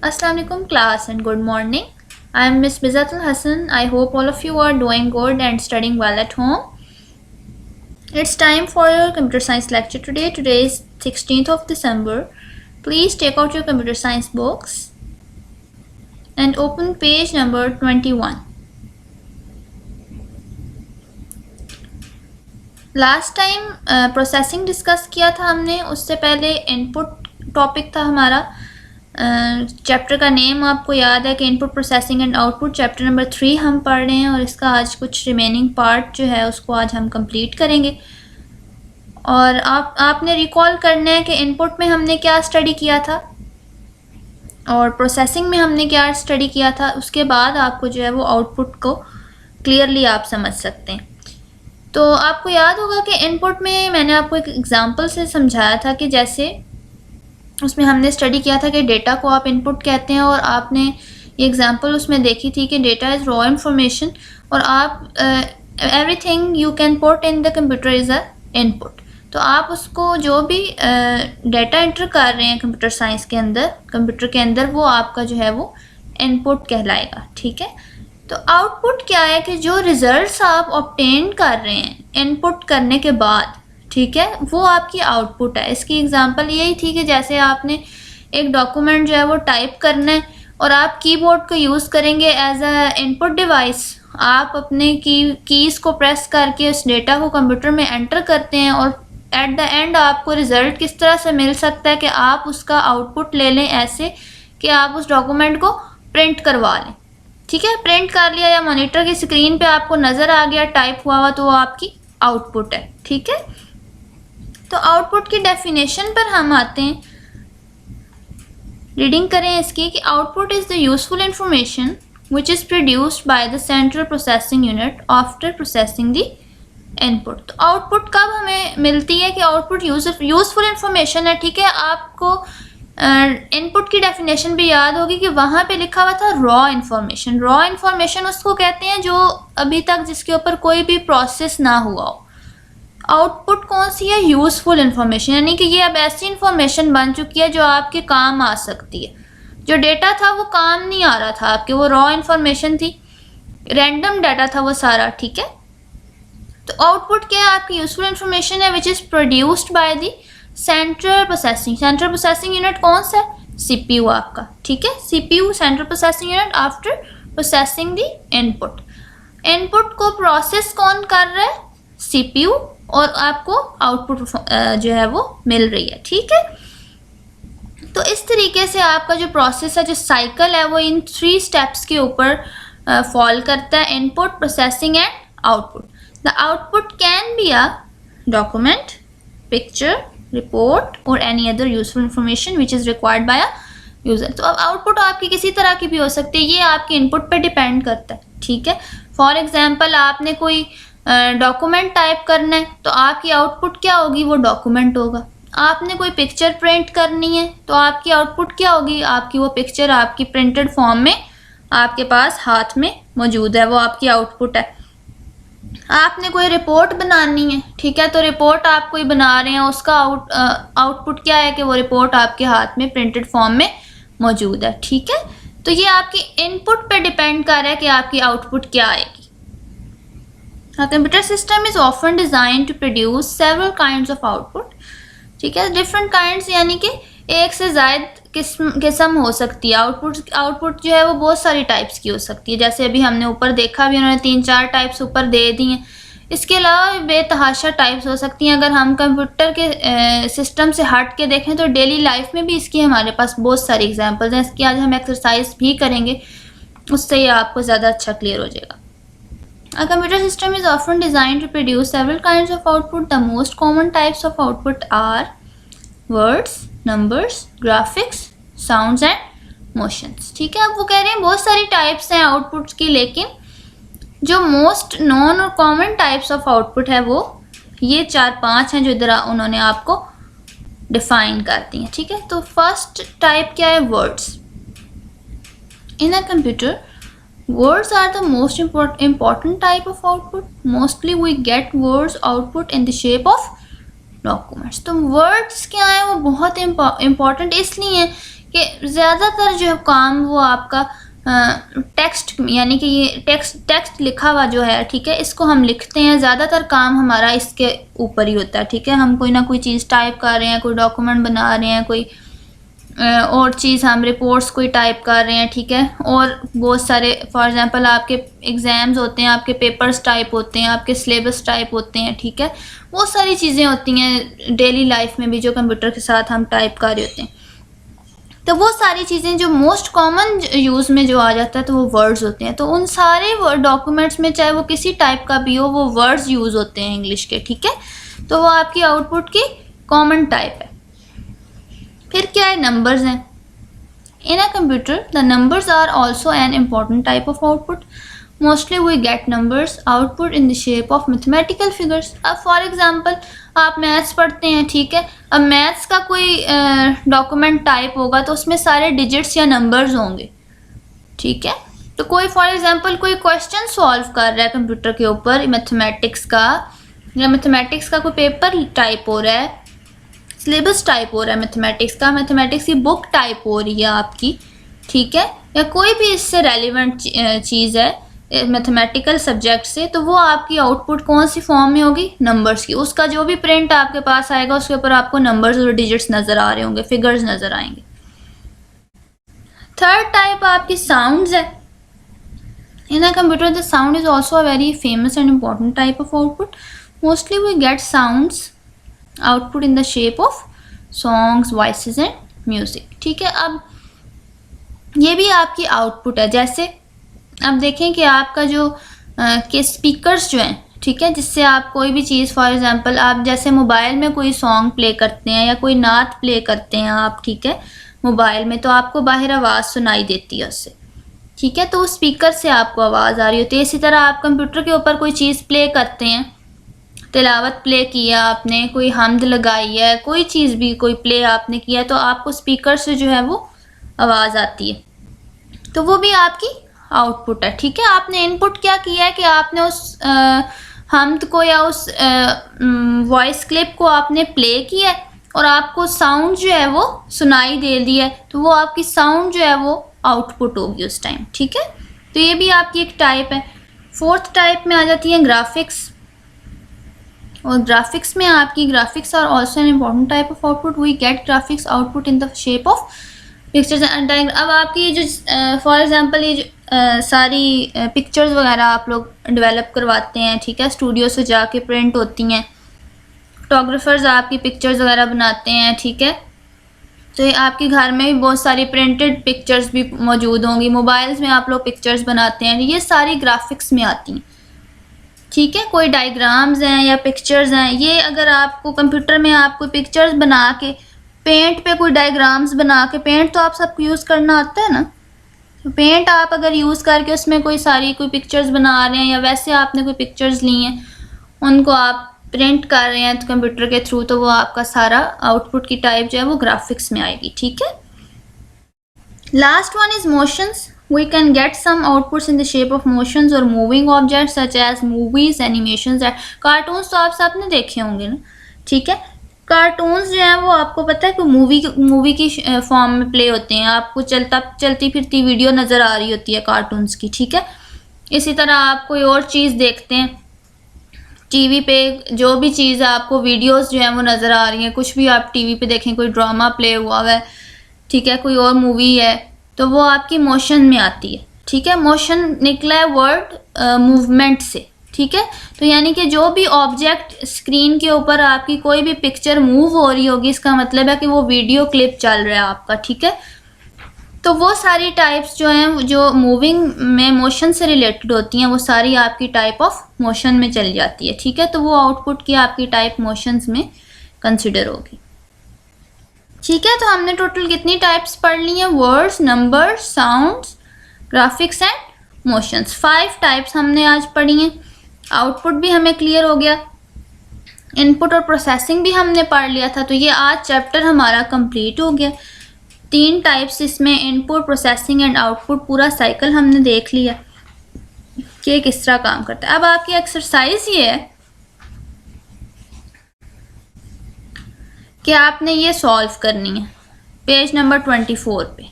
Assalamu alaikum class and good morning. I am Miss Bizatul Hassan. I hope all of you are doing good and studying well at home. It's time for your computer science lecture today. Today is 16th of December. Please take out your computer science books and open page number 21. Last time processing discuss किया था हमने, उससे पहले input topic था हमारा। Chapter का name आपको याद है कि input processing and output, chapter number 3 हम पढ़ रहे हैं और इसका आज कुछ रिमेनिंग पार्ट जो है उसको आज हम कंप्लीट करेंगे। और आपने रिकॉल करना है कि इनपुट में हमने क्या स्टडी किया था और प्रोसेसिंग में हमने क्या स्टडी किया था। उसके बाद आपको जो है वो आउटपुट को क्लियरली आप समझ सकते हैं। तो आपको याद होगा कि इनपुट में मैंने आपको एक एग्जांपल से समझाया था कि जैसे उसमें हमने स्टडी किया था कि डेटा को आप इनपुट कहते हैं और आपने ये एग्जांपल उसमें देखी थी कि डेटा इज़ रॉ इंफॉर्मेशन और आप everything you can put in the computer is a input. तो आप उसको जो भी डेटा एंटर कर रहे हैं कंप्यूटर साइंस के अंदर, कंप्यूटर के अंदर, वो आपका जो है वो इनपुट कहलाएगा। ठीक है, तो आउटपुट क्या है कि जो रिजल्ट्स आप ऑब्टेन कर रहे हैं इनपुट करने के बाद, ठीक है, वो आपकी आउटपुट है। इसकी एग्जांपल यही थी कि जैसे आपने एक डॉक्यूमेंट जो है वो टाइप करना है और आप कीबोर्ड को यूज़ करेंगे एज अ इनपुट डिवाइस। आप अपने कीज़ को प्रेस करके उस डेटा को कंप्यूटर में एंटर करते हैं और एट द एंड आपको रिज़ल्ट किस तरह से मिल सकता है कि आप उसका आउटपुट ले लें ऐसे कि आप उस डॉक्यूमेंट को प्रिंट करवा लें। ठीक है, प्रिंट कर लिया या मॉनिटर की स्क्रीन पे आपको नज़र आ गया टाइप हुआ हुआ, तो वो आपकी आउटपुट है। ठीक है, तो आउटपुट की डेफिनेशन पर हम आते हैं। रीडिंग करें इसकी कि output is the useful information which is produced by the central processing unit after processing the input. तो आउटपुट कब हमें मिलती है कि आउटपुट यूजफुल इंफॉर्मेशन है। ठीक है, आपको इनपुट की डेफिनेशन भी याद होगी कि वहाँ पे लिखा हुआ था रॉ इन्फॉर्मेशन। रॉ इन्फॉर्मेशन उसको कहते हैं जो अभी तक जिसके ऊपर कोई भी प्रोसेस ना हुआ हो। आउटपुट कौन सी है? यूज़फुल इन्फॉर्मेशन, यानी कि ये अब ऐसी इन्फॉर्मेशन बन चुकी है जो आपके काम आ सकती है। जो डेटा था वो काम नहीं आ रहा था आपके, वो रॉ इन्फॉर्मेशन थी, रैंडम डाटा था वो सारा। ठीक है, तो आउटपुट क्या है? आपकी यूज़फुल इन्फॉर्मेशन है which is produced by the central processing unit. कौन सा? सीपीयू आपका। ठीक है, CPU central processing unit after processing the input. Input को प्रोसेस कौन कर रहा है? सीपीयू, और आपको आउटपुट जो है वो मिल रही है। ठीक है, तो इस तरीके से आपका जो प्रोसेस है, जो साइकिल है, वो इन 3 स्टेप्स के ऊपर फॉल करता है: input, processing and output. The output can be a document, picture, report और any other useful information which is required by a user. तो अब आउटपुट आपकी किसी तरह की भी हो सकती है, ये आपके इनपुट पे डिपेंड करता है। ठीक है, फॉर एग्जांपल आपने कोई डॉक्यूमेंट टाइप करना है तो आपकी आउटपुट क्या होगी? वो डॉक्यूमेंट होगा। आपने कोई पिक्चर प्रिंट करनी है तो आपकी आउटपुट क्या होगी? आपकी वो पिक्चर आपकी प्रिंटेड फॉर्म में आपके पास हाथ में मौजूद है, वो आपकी आउटपुट है। आपने कोई रिपोर्ट बनानी है, ठीक है, तो रिपोर्ट आप कोई बना रहे हैं, उसका आउटपुट क्या है कि वो रिपोर्ट आपके हाथ में प्रिंटेड फॉर्म में मौजूद है। ठीक है, तो ये आपके इनपुट पे डिपेंड कर रहा है कि आपकी आउटपुट क्या आएगी। A computer system is often designed to produce several kinds of output. ठीक है, डिफरेंट काइंड्स यानी कि एक से ज़्यादा किस्म हो सकती है। आउटपुट जो है वो बहुत सारी टाइप्स की हो सकती है। जैसे अभी हमने ऊपर देखा भी, उन्होंने 3-4 टाइप्स ऊपर दे दी हैं। इसके अलावा बेतहाशा टाइप्स हो सकती हैं। अगर हम कंप्यूटर के सिस्टम से हट के देखें तो डेली लाइफ में भी इसकी हमारे पास बहुत सारी एग्जांपल्स हैं। इसकी आज हम एक्सरसाइज भी करेंगे, उससे ये आपको ज़्यादा अच्छा क्लियर हो जाएगा। A computer system is often designed to produce several kinds of output. The most common types of output are words, numbers, graphics, sounds and motions. ठीक है, अब वो कह रहे हैं बहुत सारी टाइप्स हैं आउटपुट्स की, लेकिन जो मोस्ट नॉन और कॉमन टाइप्स ऑफ आउटपुट है वो ये 4-5 हैं जो इधर उन्होंने आपको डिफाइन कर दी हैं। ठीक है, तो फर्स्ट टाइप क्या है? Words. In a computer words are the most important type of output. Mostly we get words output in the shape of documents. तो वर्ड्स क्या है? वो बहुत इम्पॉर्टेंट इसलिए हैं कि ज़्यादातर जो काम वो आपका टेक्स्ट, यानी कि ये टेक्स्ट लिखा हुआ जो है, ठीक है, इसको हम लिखते हैं, ज़्यादातर काम हमारा इसके ऊपर ही होता है, ठीक है। हम कोई ना कोई चीज़ टाइप कर रहे हैं, कोई डॉक्यूमेंट बना रहे हैं, कोई और चीज़, हम रिपोर्ट्स कोई टाइप कर रहे हैं, ठीक है। और बहुत सारे, फॉर एग्जांपल आपके एग्ज़ाम्स होते हैं, आपके पेपर्स टाइप होते हैं, आपके सिलेबस टाइप होते हैं, ठीक है। बहुत सारी चीज़ें होती हैं डेली लाइफ में भी जो कंप्यूटर के साथ हम टाइप कर रहे होते हैं। तो वो सारी चीज़ें जो मोस्ट कॉमन यूज़ में जो आ जाता है तो वो वर्ड्स होते हैं। तो उन सारे डॉक्यूमेंट्स में चाहे वो किसी टाइप का भी हो, वो वर्ड्स यूज़ होते हैं इंग्लिश के, ठीक है। तो वो आपकी आउटपुट की कॉमन टाइप है। फिर क्या है, नंबर्स हैं। In a computer the numbers are also an important type of output. Mostly we get numbers output in the shape of mathematical figures. अब फॉर एग्जांपल आप मैथ्स पढ़ते हैं, ठीक है। अब मैथ्स का कोई डॉक्यूमेंट टाइप होगा तो उसमें सारे डिजिट्स या नंबर्स होंगे, ठीक है। तो कोई फॉर एग्जांपल कोई क्वेश्चन सॉल्व कर रहा है कंप्यूटर के ऊपर मैथमेटिक्स का, या मैथमेटिक्स का कोई पेपर टाइप हो रहा है, सिलेबस टाइप हो रहा है मैथमेटिक्स का, मैथमेटिक्स की बुक टाइप हो रही है आपकी, ठीक है, या कोई भी इससे रेलिवेंट चीज़ है मैथमेटिकल सब्जेक्ट से, तो वो आपकी आउटपुट कौन सी फॉर्म में होगी, नंबर्स की। उसका जो भी प्रिंट आपके पास आएगा उसके ऊपर आपको नंबर्स और डिजिट्स नज़र आ रहे होंगे, फिगर्स नज़र आएंगे। थर्ड टाइप आपकी साउंड्स है। In a computer the sound is also a very famous and important type of output. Mostly we get sounds output in the shape of songs, voices and music, ठीक है। अब ये भी आपकी output है। जैसे अब देखें कि आपका जो के स्पीकर्स जो हैं, ठीक है, जिससे आप कोई भी चीज़, फॉर एग्जांपल आप जैसे मोबाइल में कोई सॉन्ग प्ले करते हैं या कोई नात प्ले करते हैं आप, ठीक है, मोबाइल में, तो आपको बाहर आवाज़ सुनाई देती है उससे, ठीक है। तो उस स्पीकर से आपको आवाज़ आ रही होती है। इसी तरह आप कंप्यूटर के ऊपर कोई चीज़ प्ले करते हैं, तिलावत प्ले किया आपने, कोई हमद लगाई है, कोई चीज़ भी कोई प्ले आपने किया, तो आपको स्पीकर से जो है वो आवाज़ आती है, तो वो भी आपकी आउटपुट है, ठीक है। आपने इनपुट क्या किया है कि आपने उस हमद को या उस वॉइस क्लिप को आपने प्ले किया है और आपको साउंड जो है वो सुनाई दे दिया है, तो वो आपकी साउंड जो है वो आउटपुट होगी उस टाइम, ठीक है। तो ये भी आपकी एक टाइप है। फोर्थ टाइप में आ जाती है ग्राफिक्स। और ग्राफिक्स में आपकी graphics are also an important type of output. We get graphics output in the shape of pictures and diagram. अब आपकी जो फॉर एग्जांपल ये जो सारी पिक्चर्स वगैरह आप लोग डेवलप करवाते हैं, ठीक है, स्टूडियो से जाके प्रिंट होती हैं, फोटोग्राफर्स आपकी पिक्चर्स वगैरह बनाते हैं, ठीक है। तो ये आपके घर में भी बहुत सारी प्रिंटेड पिक्चर्स भी मौजूद होंगी, मोबाइल्स में आप लोग पिक्चर्स बनाते हैं, ये सारी ग्राफिक्स में आती हैं, ठीक है। कोई डायग्राम्स हैं या पिक्चर्स हैं, ये अगर आपको कंप्यूटर में आपको पिक्चर्स बना के पेंट पे कोई डायग्राम्स बना के, पेंट तो आप सबको यूज़ करना आता है ना, तो पेंट आप अगर यूज़ करके उसमें कोई पिक्चर्स बना रहे हैं या वैसे आपने कोई पिक्चर्स ली हैं उनको आप प्रिंट कर रहे हैं तो कंप्यूटर के थ्रू, तो वो आपका सारा आउटपुट की टाइप जो है वो ग्राफिक्स में आएगी, ठीक है। Last one is motions. We can get some outputs in the shape of motions or moving objects such as movies, animations, cartoons तो आप सबने देखे होंगे ना, ठीक है। कार्टून्स जो हैं वो आपको पता है कि मूवी की फॉर्म में प्ले होते हैं, आपको चलती फिरती वीडियो नज़र आ रही होती है कार्टून्स की, ठीक है। इसी तरह आप कोई और चीज़ देखते हैं टीवी पे, जो भी चीज़ है आपको वीडियोस जो हैं वो नज़र आ रही हैं, कुछ भी आप टीवी पे देखें, कोई ड्रामा प्ले हुआ है, ठीक है, कोई और मूवी है, तो वो आपकी मोशन में आती है, ठीक है। मोशन निकला है वर्ड मूवमेंट से, ठीक है। तो यानी कि जो भी ऑब्जेक्ट स्क्रीन के ऊपर आपकी कोई भी पिक्चर मूव हो रही होगी, इसका मतलब है कि वो वीडियो क्लिप चल रहा है आपका, ठीक है। तो वो सारी टाइप्स जो हैं जो मूविंग में मोशन से रिलेटेड होती हैं, वो सारी आपकी टाइप ऑफ मोशन में चल जाती है, ठीक है। तो वो आउटपुट की आपकी टाइप मोशंस में कंसिडर होगी, ठीक है। तो हमने टोटल कितनी टाइप्स पढ़ ली हैं, words, numbers, sounds, graphics and motions. 5 types हमने आज पढ़ी हैं। आउटपुट भी हमें क्लियर हो गया, इनपुट और प्रोसेसिंग भी हमने पढ़ लिया था, तो ये आज चैप्टर हमारा कंप्लीट हो गया। 3 टाइप्स इसमें इनपुट, प्रोसेसिंग एंड आउटपुट, पूरा साइकिल हमने देख लिया कि किस तरह काम करता है। अब आपकी एक्सरसाइज ये है कि आपने ये सॉल्व करनी है, पेज नंबर 24 पे।